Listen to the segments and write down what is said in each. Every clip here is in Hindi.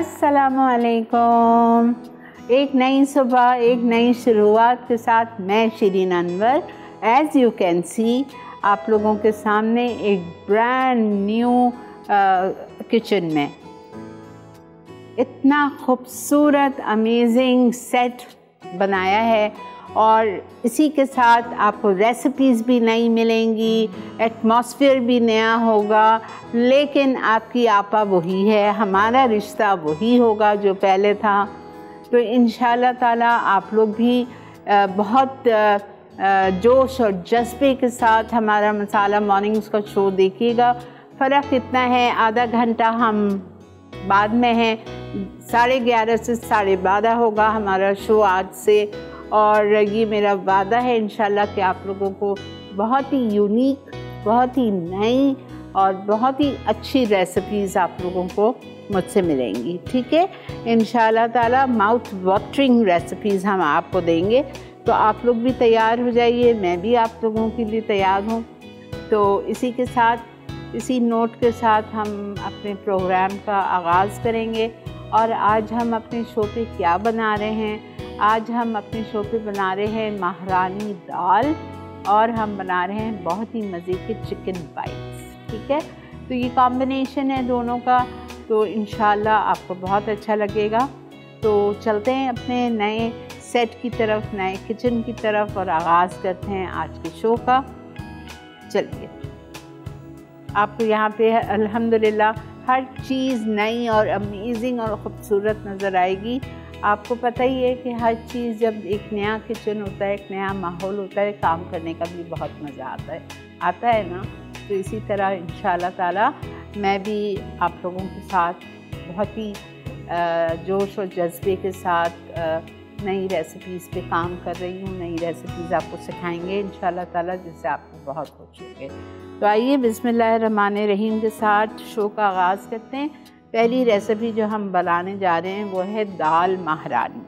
अस्सलामुअलैकुम। एक नई सुबह, एक नई शुरुआत के साथ मैं Shirin Anwar as you can see आप लोगों के सामने एक ब्रांड न्यू किचन में इतना खूबसूरत अमेजिंग सेट बनाया है और इसी के साथ आपको रेसिपीज़ भी नई मिलेंगी, एटमॉस्फेयर भी नया होगा, लेकिन आपकी आपा वही है, हमारा रिश्ता वही होगा जो पहले था। तो इंशाल्लाह ताला आप लोग भी बहुत जोश और जज्बे के साथ हमारा मसाला मॉर्निंग्स का शो देखिएगा। फ़र्क इतना है, आधा घंटा हम बाद में हैं, 11:30 से 12:30 होगा हमारा शो आज से। और ये मेरा वादा है इंशाल्लाह कि आप लोगों को बहुत ही यूनिक, बहुत ही नई और बहुत ही अच्छी रेसिपीज़ आप लोगों को मुझसे मिलेंगी। ठीक है, इंशाल्लाह ताला माउथ वाटरिंग रेसिपीज़ हम आपको देंगे। तो आप लोग भी तैयार हो जाइए, मैं भी आप लोगों के लिए तैयार हूँ। तो इसी के साथ, इसी नोट के साथ हम अपने प्रोग्राम का आगाज़ करेंगे। और आज हम अपने शो पे क्या बना रहे हैं? आज हम अपने शो पे बना रहे हैं महारानी दाल और हम बना रहे हैं बहुत ही मज़े के चिकन बाइट्स। ठीक है, तो ये कॉम्बिनेशन है दोनों का, तो इंशाल्लाह आपको बहुत अच्छा लगेगा। तो चलते हैं अपने नए सेट की तरफ, नए किचन की तरफ और आगाज़ करते हैं आज के शो का। चलिए, आपको यहाँ पे अल्हम्दुलिल्लाह हर चीज़ नई और अमेजिंग और ख़ूबसूरत नज़र आएगी। आपको पता ही है कि हर चीज़, जब एक नया किचन होता है, एक नया माहौल होता है, काम करने का भी बहुत मज़ा आता है ना। तो इसी तरह इंशाल्लाह ताला मैं भी आप लोगों के साथ बहुत ही जोश और जज्बे के साथ नई रेसिपीज़ पे काम कर रही हूँ। नई रेसिपीज़ आपको सिखाएंगे इंशाल्लाह ताला, जिससे आपको बहुत खुश होंगे। तो आइए बिस्मिल्लाहिर्रहमानिर्रहीम के साथ शो का आगाज़ करते हैं। पहली रेसिपी जो हम बनाने जा रहे हैं वो है दाल महारानी।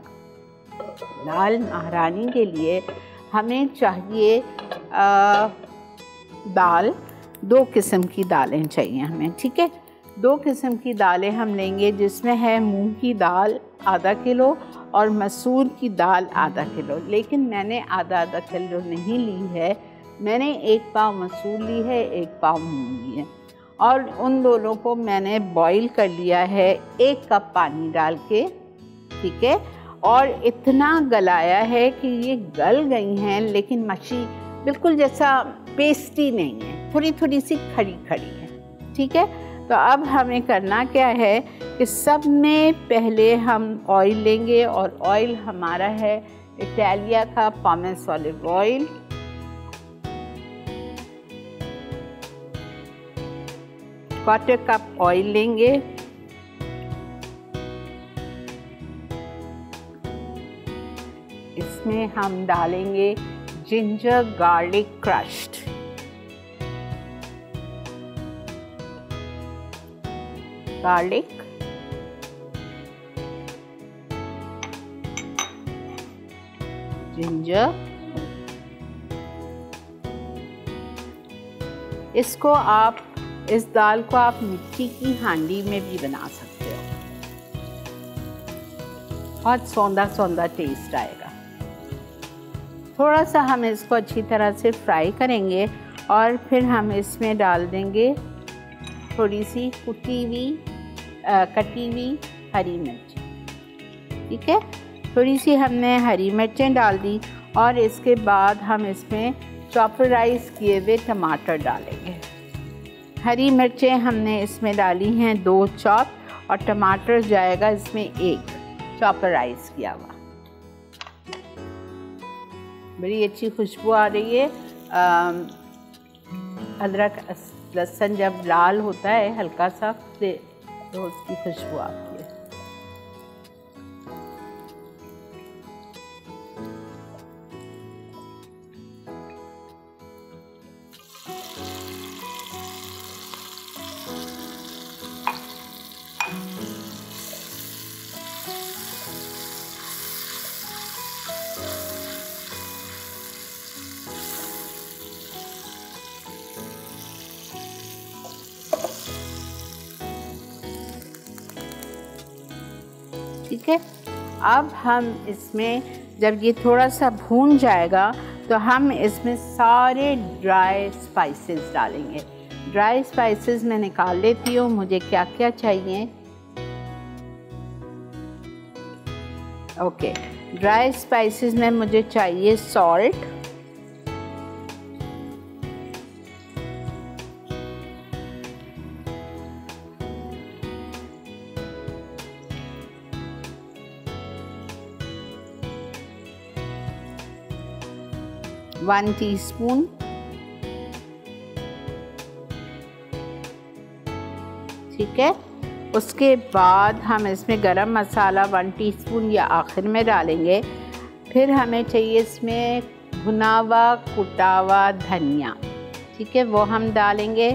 दाल महारानी के लिए हमें चाहिए दाल, 2 किस्म की दालें चाहिए हमें। ठीक है, 2 किस्म की दालें हम लेंगे, जिसमें है मूंग की दाल आधा किलो और मसूर की दाल आधा किलो। लेकिन मैंने आधा किलो नहीं ली है, मैंने 1 पाव मसूर ली है, 1 पाव मूंग ली है और उन दोनों को मैंने बॉईल कर लिया है 1 कप पानी डाल के। ठीक है, और इतना गलाया है कि ये गल गई हैं, लेकिन मच्छी बिल्कुल जैसा पेस्टी नहीं है, थोड़ी थोड़ी सी खड़ी खड़ी है। ठीक है, तो अब हमें करना क्या है कि सब में पहले हम ऑयल लेंगे और ऑयल हमारा है इटालिया का pomace olive oil. Quarter cup oil लेंगे। इसमें हम डालेंगे ginger garlic crushed, garlic, ginger. इसको आप, इस दाल को आप मिट्टी की हांडी में भी बना सकते हो, बहुत सौंधा सौंधा टेस्ट आएगा। थोड़ा सा हम इसको अच्छी तरह से फ्राई करेंगे और फिर हम इसमें डाल देंगे थोड़ी सी कटी हुई हरी मिर्च। ठीक है, थोड़ी सी हमने हरी मिर्चें डाल दी और इसके बाद हम इसमें चॉपराइज किए हुए टमाटर डालेंगे। हरी मिर्चें हमने इसमें डाली हैं 2 चॉप और टमाटर जाएगा इसमें 1 चॉपराइज किया हुआ। बड़ी अच्छी खुशबू आ रही है। अदरक लहसुन जब लाल होता है हल्का सा, तो उसकी खुशबू आती है। ठीक है। अब हम इसमें जब ये थोड़ा सा भून जाएगा तो हम इसमें सारे ड्राई स्पाइसेस डालेंगे। ड्राई स्पाइसेस मैं निकाल लेती हूँ, मुझे क्या क्या चाहिए। ओके, ड्राई स्पाइसेस में मुझे चाहिए सॉल्ट, वन टीस्पून, ठीक है। उसके बाद हम इसमें गरम मसाला 1 टीस्पून या आखिर में डालेंगे। फिर हमें चाहिए इसमें भुना हुआ कुटा हुआ धनिया, ठीक है, वो हम डालेंगे।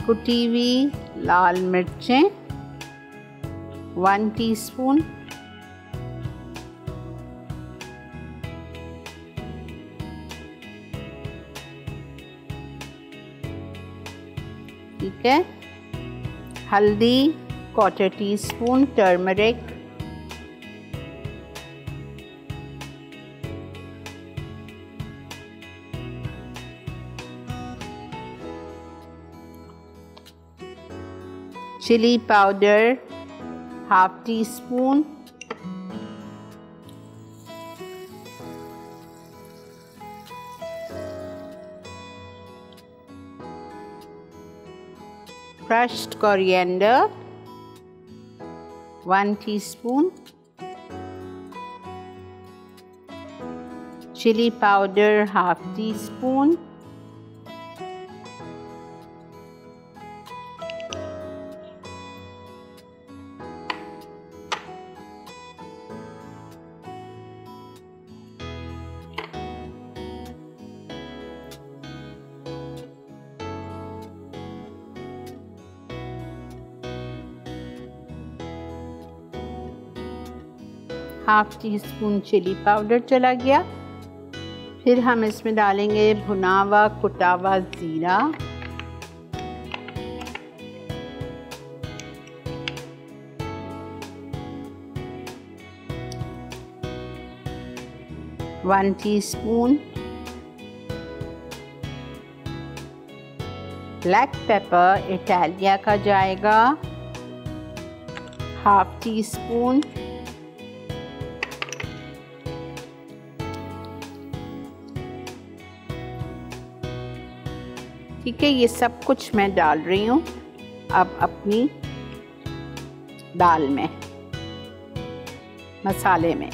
कुटी हुई लाल मिर्चें 1 टीस्पून, ठीक है। हल्दी 1/4 teaspoon, turmeric, chilli powder 1/2 teaspoon, crushed coriander 1 teaspoon, chili powder 1/2 teaspoon, half teaspoon chilli powder चला गया। फिर हम इसमें डालेंगे भुना हुआ कुटा हुआ ज़ीरा, one teaspoon, black pepper Italia का जाएगा हाफ टी स्पून, ठीक है। ये सब कुछ मैं डाल रही हूँ अब अपनी दाल में, मसाले में।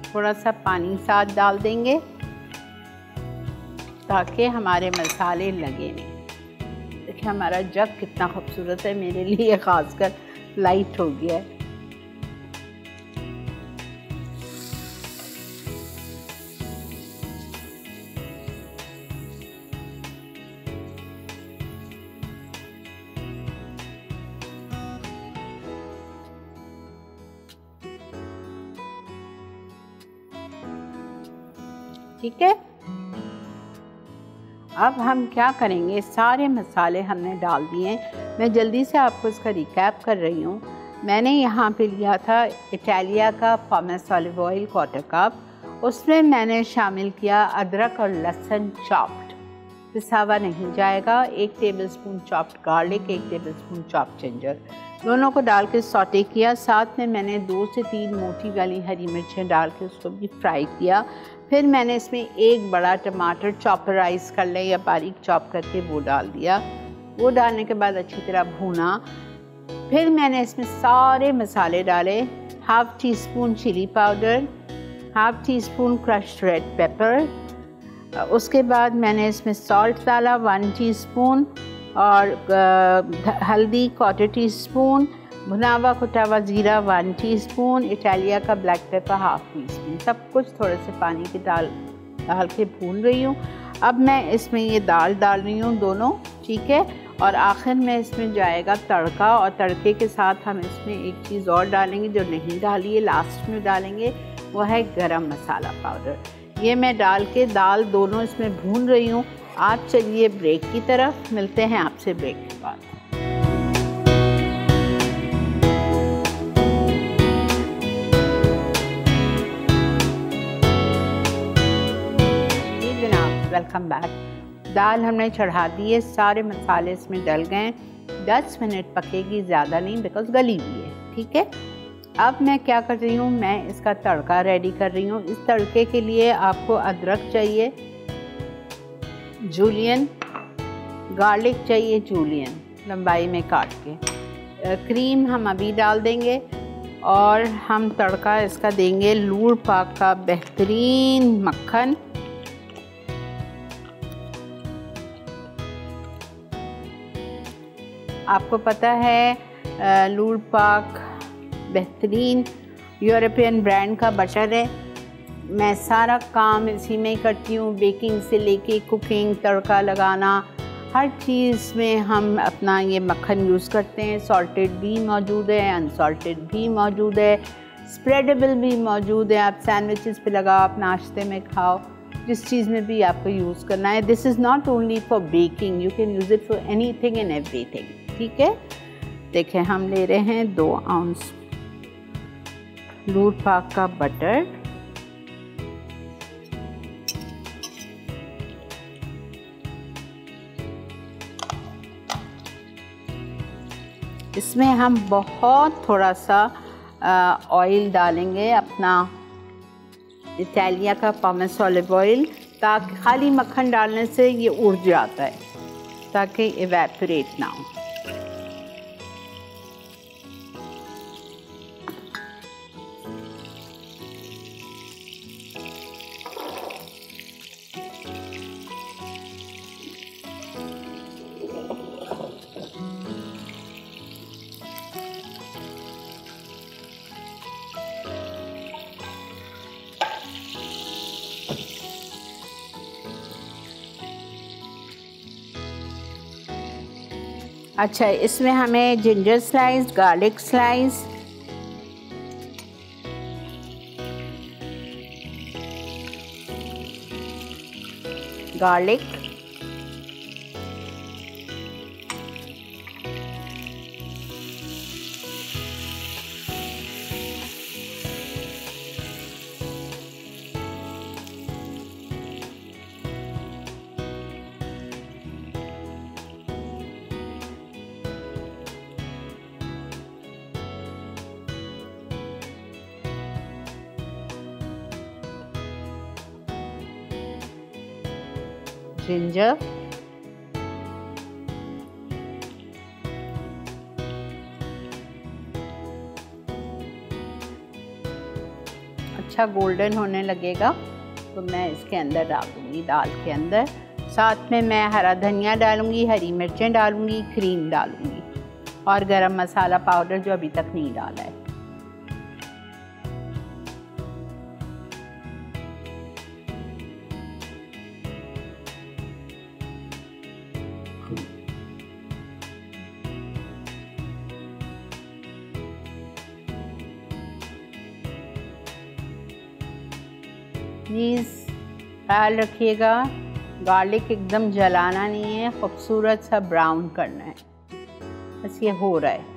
थोड़ा सा पानी साथ डाल देंगे ताकि हमारे मसाले लगे नहीं। देखिए हमारा जग कितना खूबसूरत है, मेरे लिए ख़ासकर लाइट हो गया है। ठीक है। अब हम क्या करेंगे, सारे मसाले हमने डाल दिए। मैं जल्दी से आपको इसका रिकैप कर रही हूँ। मैंने यहाँ पे लिया था इटालिया का पॉमेस ऑलिव ऑयल 1/4 कप। उसमें मैंने शामिल किया अदरक और लहसुन चॉप्ड, पिसा हुआ नहीं जाएगा। 1 tablespoon chopped garlic, 1 tablespoon chopped ginger, दोनों को डाल के सौटे किया। साथ में मैंने 2 से 3 मोटी वाली हरी मिर्चें डाल के उसको भी फ्राई किया। फिर मैंने इसमें 1 बड़ा टमाटर चॉपराइज कर लें या बारीक चॉप करके वो डाल दिया। वो डालने के बाद अच्छी तरह भूना। फिर मैंने इसमें सारे मसाले डाले। Half teaspoon chilli powder, half teaspoon crushed red pepper. उसके बाद मैंने इसमें सॉल्ट डाला 1 टीस्पून और हल्दी 1/4 टीस्पून, भुना हुआ कुटा हुआ ज़ीरा 1 टीस्पून, इटालिया का ब्लैक पेपर हाफ टीस्पून। सब कुछ थोड़े से पानी की डाल के भून रही हूँ। अब मैं इसमें ये दाल डाल रही हूँ दोनों, ठीक है। और आखिर में इसमें जाएगा तड़का, और तड़के के साथ हम इसमें एक चीज़ और डालेंगे जो नहीं डाली है, लास्ट में डालेंगे, वो है गरम मसाला पाउडर। ये मैं डाल के दाल दोनों इसमें भून रही हूँ। आप चलिए ब्रेक की तरफ, मिलते हैं आपसे ब्रेक के बाद। जी जनाब, वेलकम बैक। दाल हमने चढ़ा दी है, सारे मसाले इसमें डल गए। 10 मिनट पकेगी, ज़्यादा नहीं, बिकॉज गली हुई है। ठीक है, अब मैं क्या कर रही हूँ, मैं इसका तड़का रेडी कर रही हूँ। इस तड़के के लिए आपको अदरक चाहिए जूलियन, गार्लिक चाहिए जूलियन, लंबाई में काट के। क्रीम हम अभी डाल देंगे और हम तड़का इसका देंगे लूण पाक का बेहतरीन मक्खन। आपको पता है लूण पाक बेहतरीन यूरोपियन ब्रांड का बटर है। मैं सारा काम इसी में करती हूँ, बेकिंग से लेके कुकिंग, तड़का लगाना, हर चीज़ में हम अपना ये मक्खन यूज़ करते हैं। सॉल्टेड भी मौजूद है, अनसॉल्टेड भी मौजूद है, स्प्रेडेबल भी मौजूद है। आप सैंडविचेस पे लगाओ, आप नाश्ते में खाओ, जिस चीज़ में भी आपको यूज़ करना है। This is not only for baking, you can use it for anything and everything. ठीक है, देखें हम ले रहे हैं 2 आउंस लूण पाक का बटर। इसमें हम बहुत थोड़ा सा ऑयल डालेंगे, अपना इटालिया का पॉमेस ऑलिव ऑयल, ताकि खाली मक्खन डालने से ये उड़ जाता है, ताकि इवेपोरेट ना हो। अच्छा, इसमें हमें ginger slice, garlic slice, garlic, ginger, अच्छा गोल्डन होने लगेगा तो मैं इसके अंदर डाल दूँगी, दाल के अंदर। साथ में मैं हरा धनिया डालूँगी, हरी मिर्चें डालूँगी, क्रीम डालूँगी और गरम मसाला पाउडर जो अभी तक नहीं डाला है। प्लीज़ ख्याल रखिएगा, गार्लिक एकदम जलाना नहीं है, खूबसूरत सा ब्राउन करना है, बस ये हो रहा है।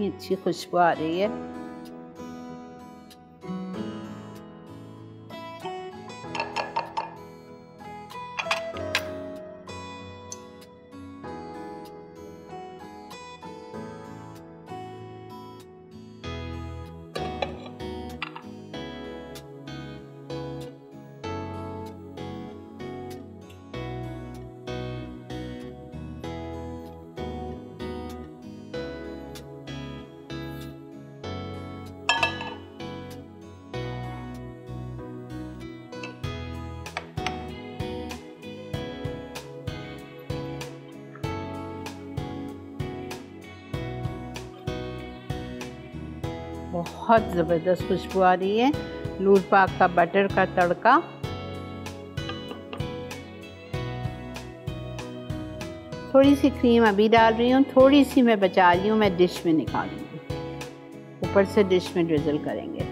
ये अच्छी खुशबू आ रही है। बहुत ज़बरदस्त खुशबू आ रही है। लूर पाक का बटर का तड़का। थोड़ी सी क्रीम अभी डाल रही हूँ, थोड़ी सी मैं बचा रही हूँ, मैं डिश में निकालूंगी, ऊपर से डिश में ड्रिजल करेंगे।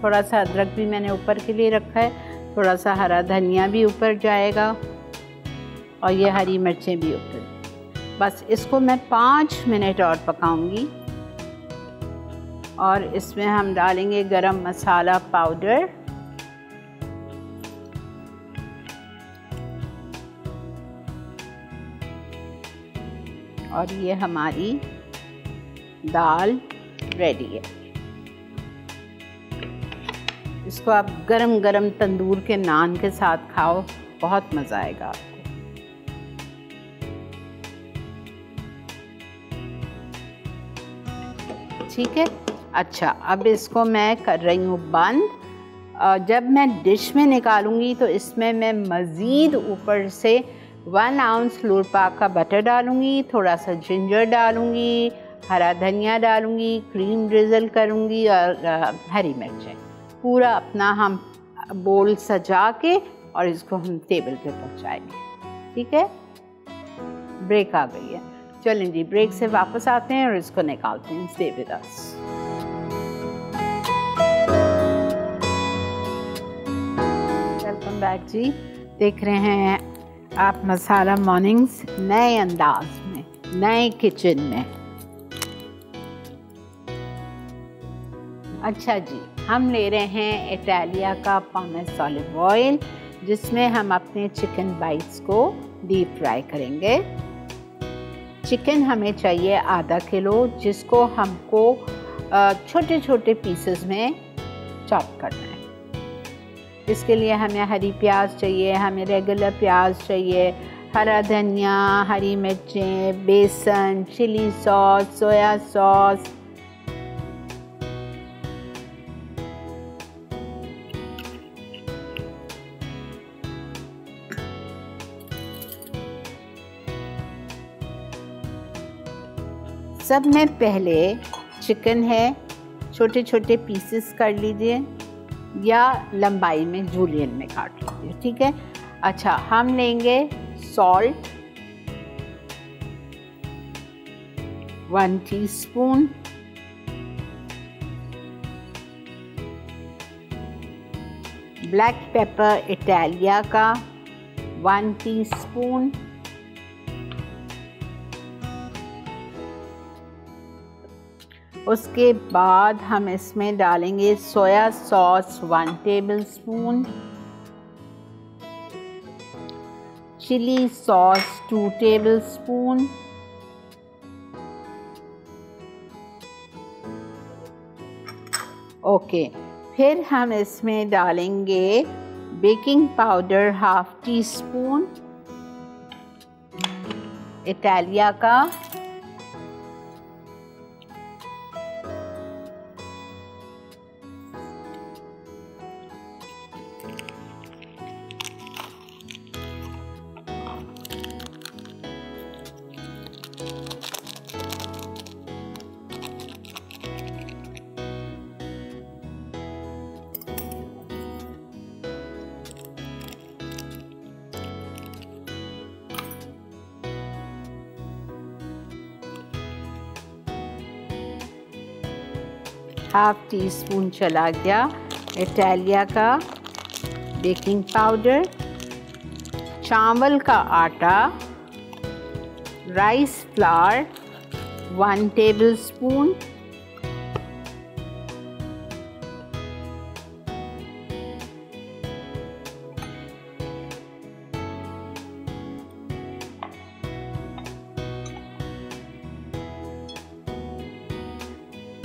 थोड़ा सा अदरक भी मैंने ऊपर के लिए रखा है, थोड़ा सा हरा धनिया भी ऊपर जाएगा और ये हरी मिर्चें भी ऊपर। बस इसको मैं 5 मिनट और पकाऊंगी और इसमें हम डालेंगे गरम मसाला पाउडर, और ये हमारी दाल रेडी है। इसको आप गरम गरम तंदूर के नान के साथ खाओ, बहुत मज़ा आएगा आपको। ठीक है, अच्छा अब इसको मैं कर रही हूँ बंद। जब मैं डिश में निकालूंगी तो इसमें मैं मज़ीद ऊपर से 1 आउंस लूर पाक का बटर डालूंगी, थोड़ा सा जिंजर डालूंगी, हरा धनिया डालूंगी, क्रीम ड्रिजल करूंगी और हरी मिर्चें। पूरा अपना हम बोल सजा के और इसको हम टेबल पे पहुंचाएंगे। ठीक है, ब्रेक आ गई है, चलें जी ब्रेक से वापस आते हैं और इसको निकालते हैं। Stay with us. Welcome back ji. देख रहे हैं आप मसाला मॉर्निंग्स नए अंदाज में, नए किचन में। अच्छा जी, हम ले रहे हैं इटालिया का पॉमेस ऑलिव ऑयल, जिसमें हम अपने चिकन बाइट्स को डीप फ्राई करेंगे। चिकन हमें चाहिए आधा किलो, जिसको हमको छोटे छोटे पीसेस में चॉप करना है। इसके लिए हमें हरी प्याज चाहिए, हमें रेगुलर प्याज चाहिए, हरा धनिया, हरी मिर्चें, बेसन, चिली सॉस, सोया सॉस, सब में पहले चिकन है छोटे छोटे पीसेस कर लीजिए या लंबाई में जूलियन में काट लीजिए। ठीक है, अच्छा हम लेंगे salt 1 teaspoon, black pepper Italia का 1 टीस्पून, उसके बाद हम इसमें डालेंगे soya sauce 1 tablespoon, chilli sauce 2 tablespoon, okay. फिर हम इसमें डालेंगे बेकिंग पाउडर 1/2 टीस्पून इटालिया का, ½ टीस्पून चला गया इटालिया का बेकिंग पाउडर, चावल का आटा, राइस फ्लावर 1 टेबलस्पून,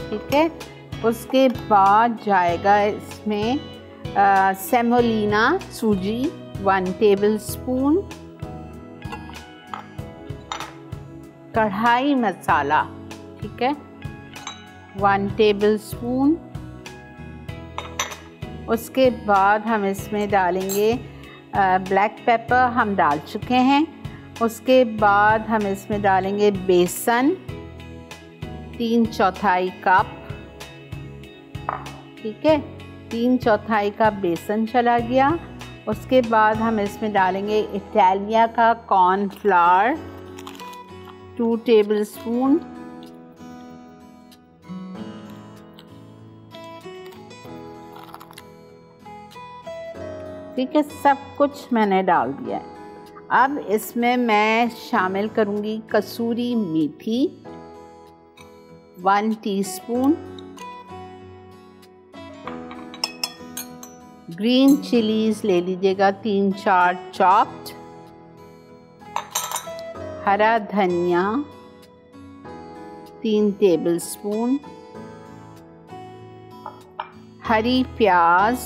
ठीक है। उसके बाद जाएगा इसमें सेमोलिना सूजी 1 टेबलस्पून, कढ़ाई मसाला, ठीक है 1 टेबलस्पून। उसके बाद हम इसमें डालेंगे ब्लैक पेपर, हम डाल चुके हैं। उसके बाद हम इसमें डालेंगे बेसन 3/4 कप, ठीक है। 3/4 का बेसन चला गया। उसके बाद हम इसमें डालेंगे इटालिया का कॉर्नफ्लावर 2 टेबलस्पून, ठीक है, सब कुछ मैंने डाल दिया है। अब इसमें मैं शामिल करूंगी कसूरी मेथी 1 टीस्पून, ग्रीन चिलीज ले लीजिएगा 3-4 चॉप्ड, हरा धनिया 3 टेबलस्पून, हरी प्याज,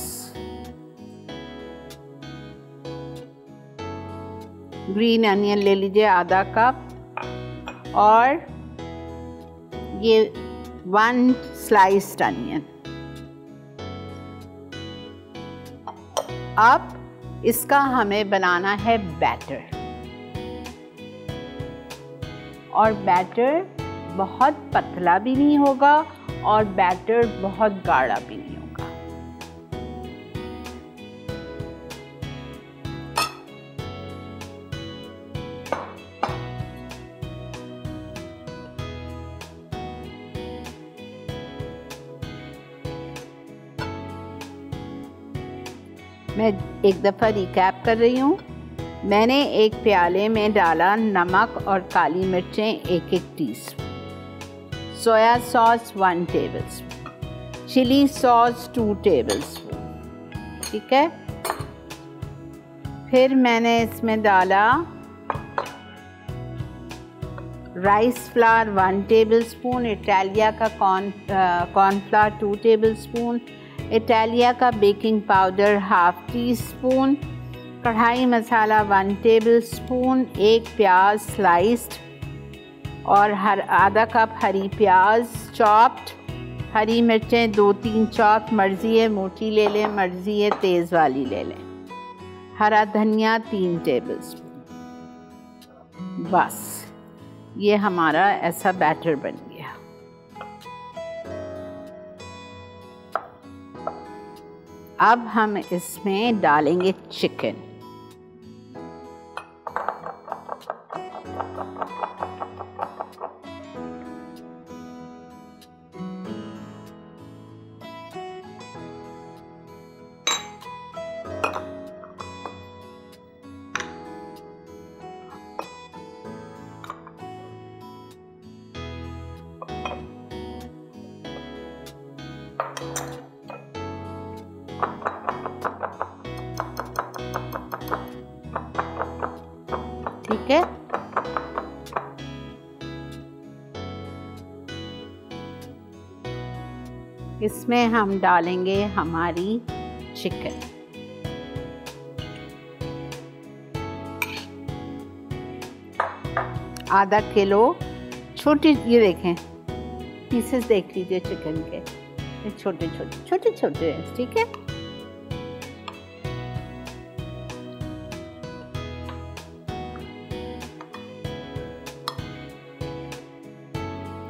ग्रीन अनियन ले लीजिए आधा कप, और ये 1 स्लाइस्ड अनियन। अब इसका हमें बनाना है बैटर, और बैटर बहुत पतला भी नहीं होगा और बैटर बहुत गाढ़ा भी नहीं होगा। मैं एक दफ़ा रिकैप कर रही हूँ। मैंने एक प्याले में डाला नमक और काली मिर्चें 1-1 teaspoon, soya sauce 1 tablespoon, chilli sauce 2 tablespoon, ठीक है। फिर मैंने इसमें डाला राइस फ्लावर 1 टेबलस्पून, इटालिया का कॉर्नफ्लावर 2 टेबलस्पून, इटालिया का बेकिंग पाउडर 1/2 टीस्पून, कढ़ाई मसाला 1 टेबलस्पून, 1 प्याज स्लाइस्ड और आधा कप हरी प्याज चॉप्ड, हरी मिर्चें 2-3 चॉप, मर्ज़ी है मोटी ले लें, मर्ज़ी है तेज़ वाली ले लें, हरा धनिया 3 टेबलस्पून। बस ये हमारा ऐसा बैटर बन गया। अब हम इसमें डालेंगे चिकन। ठीक है, इसमें हम डालेंगे हमारी चिकन। आधा किलो छोटे, ये देखें पीसेस देख लीजिए चिकन के, ये छोटे छोटे छोटे छोटे हैं, ठीक है।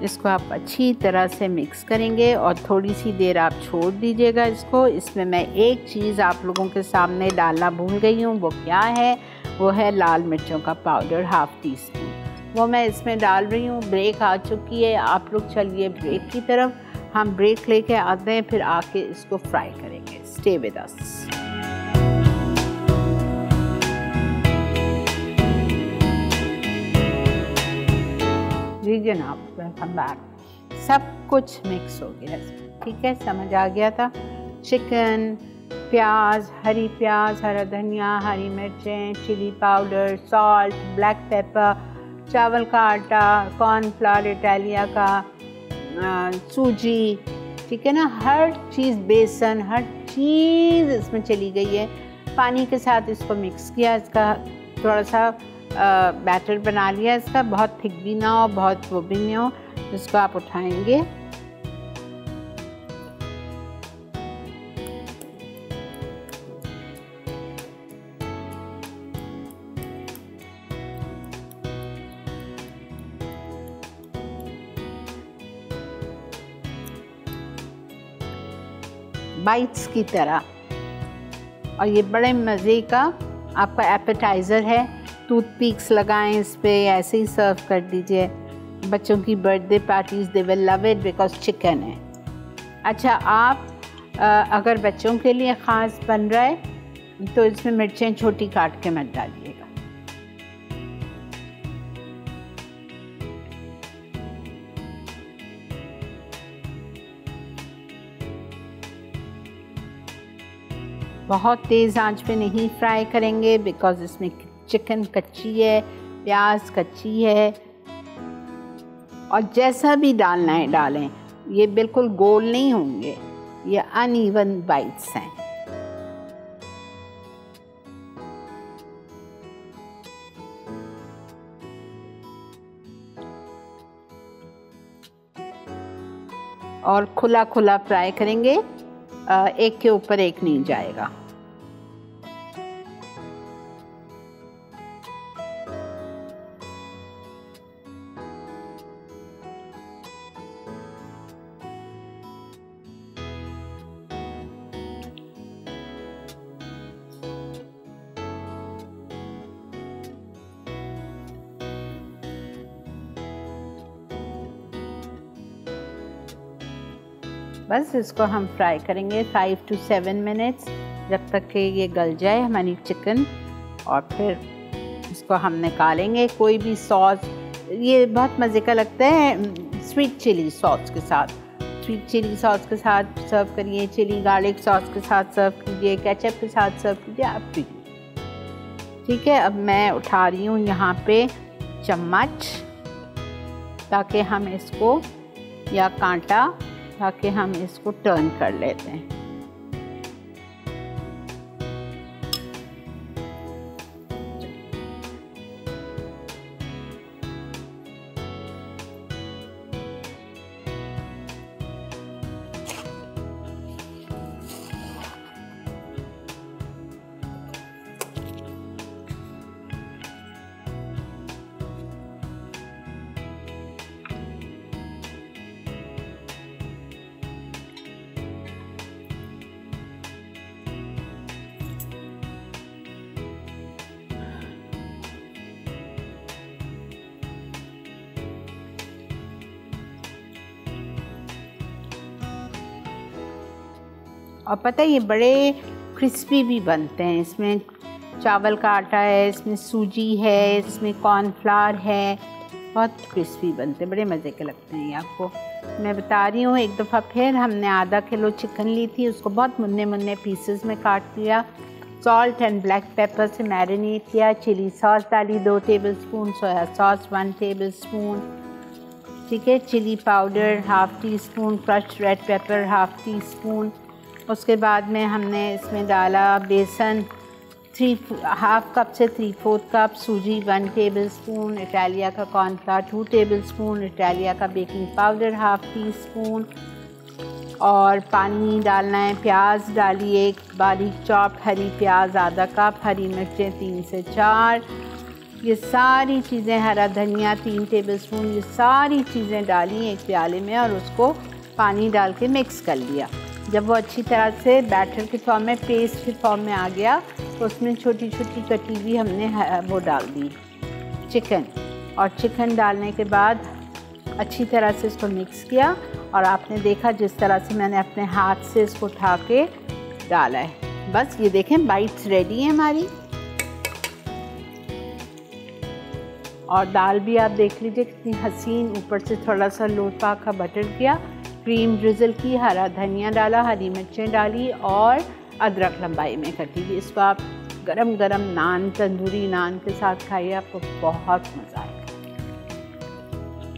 इसको आप अच्छी तरह से मिक्स करेंगे और थोड़ी सी देर आप छोड़ दीजिएगा इसको। इसमें मैं एक चीज़ आप लोगों के सामने डालना भूल गई हूँ, वो क्या है? वो है लाल मिर्चों का पाउडर 1/2 टीस्पून, वो मैं इसमें डाल रही हूँ। ब्रेक आ चुकी है, आप लोग चलिए ब्रेक की तरफ, हम ब्रेक लेके आते हैं, फिर आके इसको फ्राई करेंगे। स्टे विद अस। जी जनाब, वेलकम बैक। सब कुछ मिक्स हो गया, ठीक है, समझ आ गया था। चिकन, प्याज, हरी प्याज, हरा धनिया, हरी मिर्चें, chilli powder, salt, black pepper, चावल का आटा, कॉर्नफ्लावर इटालिया का, सूजी, ठीक है ना, हर चीज़, बेसन, हर चीज़ इसमें चली गई है। पानी के साथ इसको मिक्स किया, इसका थोड़ा सा बैटर बना लिया इसका, बहुत थिक भी ना हो, बहुत वो भी नहीं हो। इसको आप उठाएंगे, बाइट्स की तरह। और ये बड़े मज़े का आपका एपेटाइज़र है। टूथपिक्स लगाएं इस पे, ऐसे ही सर्व कर दीजिए। बच्चों की birthday parties they will love it because chicken है। अच्छा, आप अगर बच्चों के लिए ख़ास बन रहा है तो इसमें मिर्चें छोटी काट के मत डालिएगा। बहुत तेज़ आंच पे नहीं फ्राई करेंगे बिकॉज़ इसमें चिकन कच्ची है, प्याज कच्ची है। और जैसा भी डालना है डालें, ये बिल्कुल गोल नहीं होंगे, ये अनइवन बाइट्स हैं। और खुला खुला फ्राई करेंगे, एक के ऊपर एक नहीं जाएगा। बस इसको हम फ्राई करेंगे 5 to 7 मिनट्स, जब तक कि ये गल जाए हमारी चिकन। और फिर इसको हम निकालेंगे। कोई भी सॉस, ये बहुत मज़े का लगता है स्वीट चिली सॉस के साथ। स्वीट चिली सॉस के साथ सर्व करिए, चिली गार्लिक सॉस के साथ सर्व कीजिए, केचप के साथ सर्व कीजिए, आप कीजिए। ठीक है, अब मैं उठा रही हूँ यहाँ पे चम्मच, ताकि हम इसको, या कांटा, ताकि हम इसको टर्न कर लेते हैं। और पता है ये बड़े क्रिस्पी भी बनते हैं। इसमें चावल का आटा है, इसमें सूजी है, इसमें कॉर्नफ्लावर है, बहुत क्रिस्पी बनते हैं, बड़े मज़े के लगते हैं ये आपको। मैं बता रही हूँ, एक दफ़ा फिर हमने आधा किलो चिकन ली थी, उसको बहुत मुन्ने मुन्ने पीसेस में काट लिया, सॉल्ट एंड ब्लैक पेपर से मैरिनेट किया, चिली सॉस डाली 2 टेबलस्पून, सोया सॉस 1 टेबलस्पून, ठीक है, chilli powder 1/2 teaspoon, crushed red pepper 1/2 teaspoon. उसके बाद में हमने इसमें डाला बेसन 1/2 कप से 3/4 कप, सूजी 1 टेबलस्पून, इटालिया का कॉर्नफ्लावर 2 टेबलस्पून, इटालिया का बेकिंग पाउडर 1/2 टीस्पून, और पानी डालना है। प्याज डालिए, एक बारीक चॉप हरी प्याज आधा कप, हरी मिर्चें 3 से 4, ये सारी चीज़ें, हरा धनिया 3 टेबलस्पून, ये सारी चीज़ें डाली एक प्याले में और उसको पानी डाल के मिक्स कर लिया। जब वो अच्छी तरह से बैटर के फॉर्म में, पेस्ट के फॉर्म में आ गया, तो उसमें छोटी छोटी कटी हुई हमने वो डाल दी चिकन, और चिकन डालने के बाद अच्छी तरह से इसको मिक्स किया। और आपने देखा जिस तरह से मैंने अपने हाथ से इसको उठा के डाला है। बस ये देखें, बाइट्स रेडी है हमारी। और दाल भी आप देख लीजिए कितनी हसीन, ऊपर से थोड़ा सा लोटा का बटर किया, क्रीम ड्रिज़ल की, हरा धनिया डाला, हरी मिर्चें डाली और अदरक लंबाई में कटी हुई। इसको आप गरम गरम नान, तंदूरी नान के साथ खाइए, आपको बहुत मज़ा आएगा।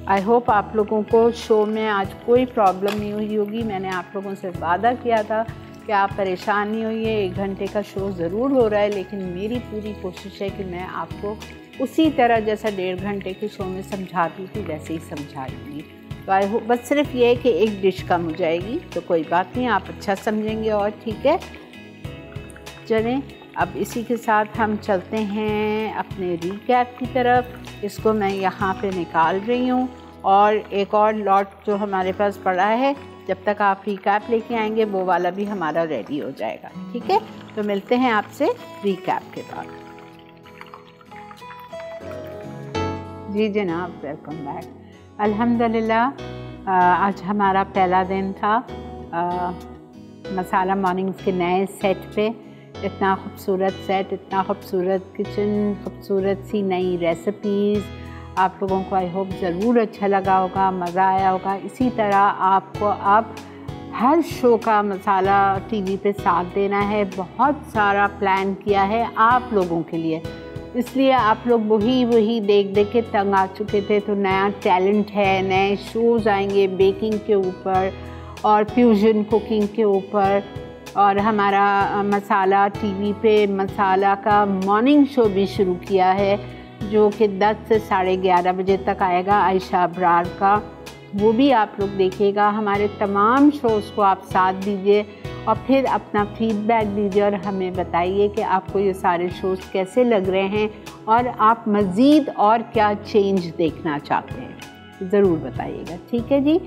आई होप आप लोगों को शो में आज कोई प्रॉब्लम नहीं हुई होगी। मैंने आप लोगों से वादा किया था कि आप परेशान नहीं होइए। 1 घंटे का शो ज़रूर हो रहा है, लेकिन मेरी पूरी कोशिश है कि मैं आपको उसी तरह जैसा 1.5 घंटे के शो में समझाती थी वैसे ही समझा दूँगी। तो आई होप, बस सिर्फ ये है कि एक डिश कम हो जाएगी, तो कोई बात नहीं, आप अच्छा समझेंगे और ठीक है। चलें, अब इसी के साथ हम चलते हैं अपने रिकैप की तरफ। इसको मैं यहाँ पे निकाल रही हूँ, और एक और लॉट जो हमारे पास पड़ा है जब तक आप रिकैप लेके आएंगे वो वाला भी हमारा रेडी हो जाएगा। ठीक है, तो मिलते हैं आपसे रिकैप के बाद। जी जनाब, वेलकम बैक। अल्हम्दुलिल्लाह आज हमारा पहला दिन था मसाला मॉर्निंग्स के नए सेट पे। इतना खूबसूरत सेट, इतना खूबसूरत किचन, खूबसूरत सी नई रेसिपीज़, आप लोगों को आई होप ज़रूर अच्छा लगा होगा, मज़ा आया होगा। इसी तरह आपको अब हर शो का मसाला टीवी पे साथ देना है। बहुत सारा प्लान किया है आप लोगों के लिए, इसलिए आप लोग वही देख के तंग आ चुके थे। तो नया टैलेंट है, नए शोज़ आएंगे बेकिंग के ऊपर और फ्यूजन कुकिंग के ऊपर। और हमारा मसाला टीवी पे मसाला का मॉर्निंग शो भी शुरू किया है जो कि 10 से 11:30 बजे तक आएगा, आयशा अब्रार का। वो भी आप लोग देखिएगा। हमारे तमाम शोज़ को आप साथ दीजिए और फिर अपना फीडबैक दीजिए और हमें बताइए कि आपको ये सारे शोज़ कैसे लग रहे हैं और आप मज़ीद और क्या चेंज देखना चाहते हैं, ज़रूर बताइएगा। ठीक है जी,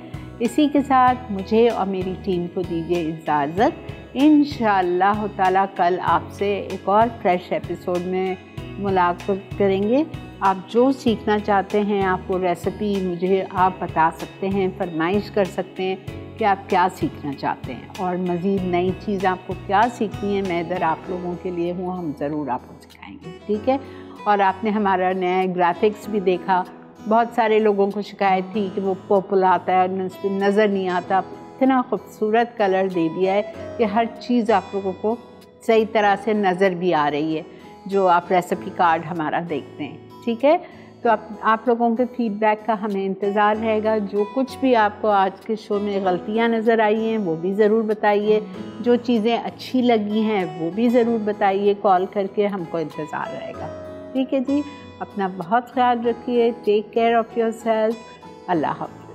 इसी के साथ मुझे और मेरी टीम को दीजिए इजाज़त। इंशाअल्लाह ताला कल आपसे एक और फ्रेश एपिसोड में मुलाकात करेंगे। आप जो सीखना चाहते हैं, आपको रेसिपी मुझे आप बता सकते हैं, फरमाइश कर सकते हैं कि आप क्या सीखना चाहते हैं और मज़ीद नई चीज़ आपको क्या सीखनी है। मैं इधर आप लोगों के लिए हूँ, हम ज़रूर आपको सिखाएंगे। ठीक है, और आपने हमारा नया ग्राफिक्स भी देखा। बहुत सारे लोगों को शिकायत थी कि वो पर्पल आता है और नज़र नहीं आता। इतना खूबसूरत कलर दे दिया है कि हर चीज़ आप लोगों को सही तरह से नज़र भी आ रही है जो आप रेसिपी कार्ड हमारा देखते हैं। ठीक है, तो आप लोगों के फीडबैक का हमें इंतज़ार रहेगा। जो कुछ भी आपको आज के शो में गलतियां नज़र आई हैं वो भी ज़रूर बताइए, जो चीज़ें अच्छी लगी हैं वो भी ज़रूर बताइए, कॉल करके हमको इंतज़ार रहेगा। ठीक है जी, अपना बहुत ख्याल रखिए। Take care of yourself. अल्लाह हाफ़िज़।